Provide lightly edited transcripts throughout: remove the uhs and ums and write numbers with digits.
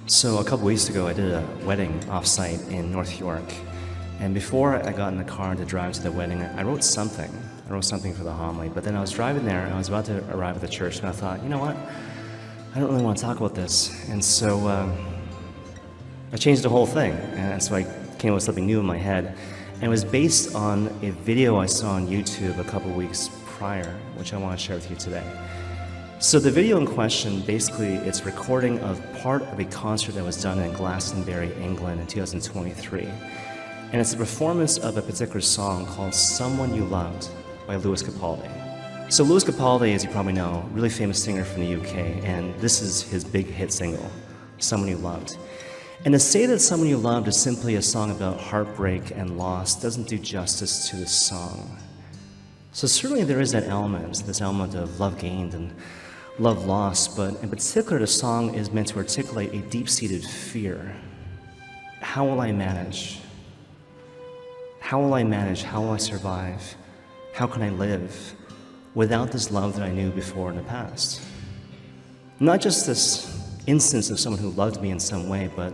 So a couple weeks ago, I did a wedding offsite in North York. And before I got in the car to drive to the wedding, I wrote something. I wrote something for the homily. But then I was driving there, and I was about to arrive at the church, and I thought, you know what? I don't really want to talk about this. And so I changed the whole thing. And so I came up with something new in my head. And it was based on a video I saw on YouTube a couple weeks prior, which I want to share with you today. So the video in question, basically, it's a recording of part of a concert that was done in Glastonbury, England in 2023. And it's a performance of a particular song called Someone You Loved by Lewis Capaldi. So Lewis Capaldi, as you probably know, really famous singer from the UK, and this is his big hit single, Someone You Loved. And to say that Someone You Loved is simply a song about heartbreak and loss doesn't do justice to the song. So certainly there is that element, this element of love gained and love lost, but in particular the song is meant to articulate a deep-seated fear. How will I manage? How will I manage? How will I survive? How can I live without this love that I knew before in the past? Not just this instance of someone who loved me in some way, but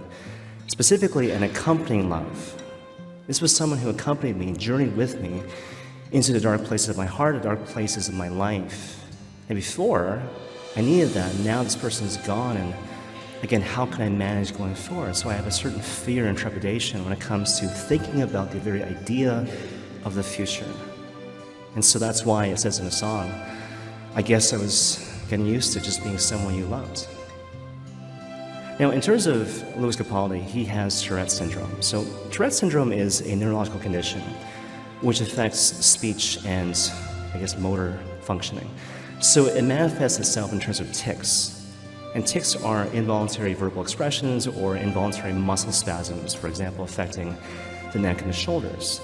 specifically an accompanying love. This was someone who accompanied me, journeyed with me into the dark places of my heart, the dark places of my life. And before, I needed that. Now this person is gone, and again, how can I manage going forward? So I have a certain fear and trepidation when it comes to thinking about the very idea of the future. And so that's why it says in the song, I guess I was getting used to just being someone you loved. Now, in terms of Lewis Capaldi, he has Tourette syndrome. So Tourette syndrome is a neurological condition which affects speech and, I guess, motor functioning. So it manifests itself in terms of tics. And tics are involuntary verbal expressions or involuntary muscle spasms, for example, affecting the neck and the shoulders.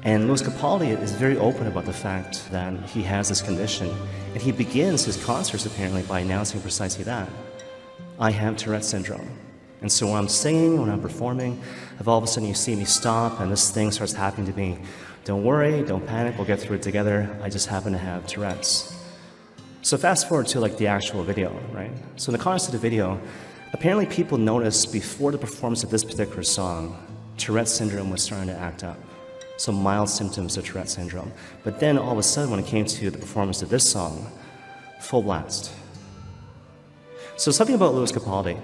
And Lewis Capaldi is very open about the fact that he has this condition, and he begins his concerts apparently by announcing precisely that. I have Tourette syndrome. And so when I'm singing, when I'm performing, if all of a sudden you see me stop and this thing starts happening to me, don't worry, don't panic, we'll get through it together. I just happen to have Tourette's. So fast forward to the actual video, right? So in the context of the video, apparently people noticed before the performance of this particular song, Tourette syndrome was starting to act up. So mild symptoms of Tourette syndrome. But then all of a sudden when it came to the performance of this song, full blast. So something about Lewis Capaldi,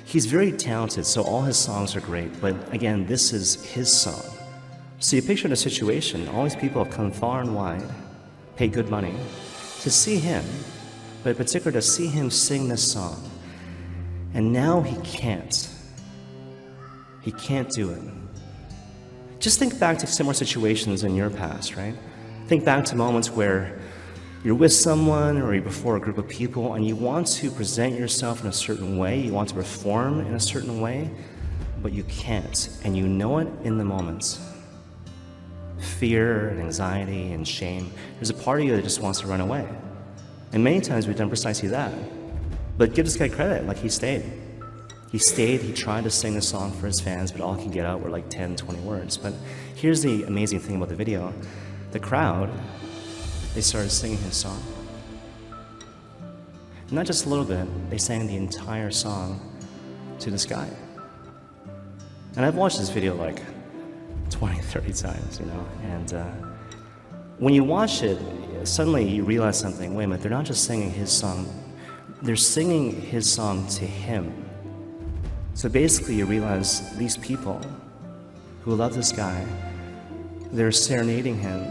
he's very talented, so all his songs are great, but again, this is his song. So you picture the situation, all these people have come far and wide, paid good money, to see him, but in particular to see him sing this song. And now he can't. He can't do it. Just think back to similar situations in your past, right? Think back to moments where you're with someone or you're before a group of people and you want to present yourself in a certain way, you want to perform in a certain way, but you can't, and you know it in the moment. Fear and anxiety and shame, there's a part of you that just wants to run away. And many times we've done precisely that. But give this guy credit, he stayed. He stayed, he tried to sing a song for his fans, but all he could get out were 10, 20 words. But here's the amazing thing about the video. The crowd, they started singing his song. Not just a little bit, they sang the entire song to this guy. And I've watched this video 20, 30 times, and when you watch it, suddenly you realize something. Wait a minute, they're not just singing his song, they're singing his song to him. So basically you realize these people who love this guy, they're serenading him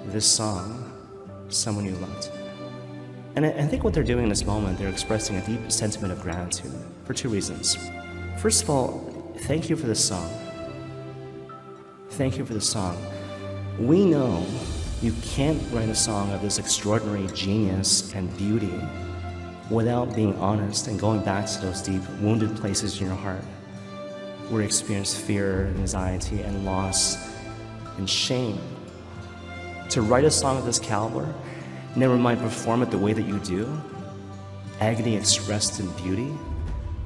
this song, Someone You Loved. And I think what they're doing in this moment, they're expressing a deep sentiment of gratitude for two reasons. First of all, thank you for this song. Thank you for the song. We know you can't write a song of this extraordinary genius and beauty without being honest and going back to those deep, wounded places in your heart where you experience fear, anxiety, and loss and shame. To write a song of this caliber, never mind perform it the way that you do, agony expressed in beauty,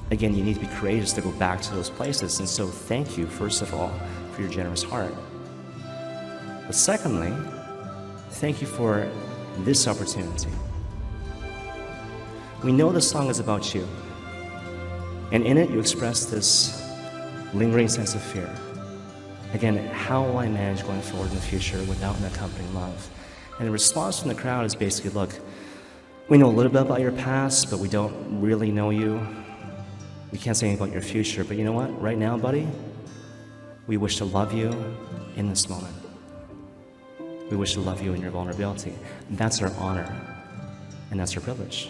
again, you need to be courageous to go back to those places. And so thank you, first of all, for your generous heart. But secondly, thank you for this opportunity. We know the song is about you. And in it, you express this lingering sense of fear. Again, how will I manage going forward in the future without an accompanying love? And the response from the crowd is basically, look, we know a little bit about your past, but we don't really know you. We can't say anything about your future, but you know what? Right now, buddy, we wish to love you in this moment. We wish to love you in your vulnerability. That's our honor, and that's our privilege.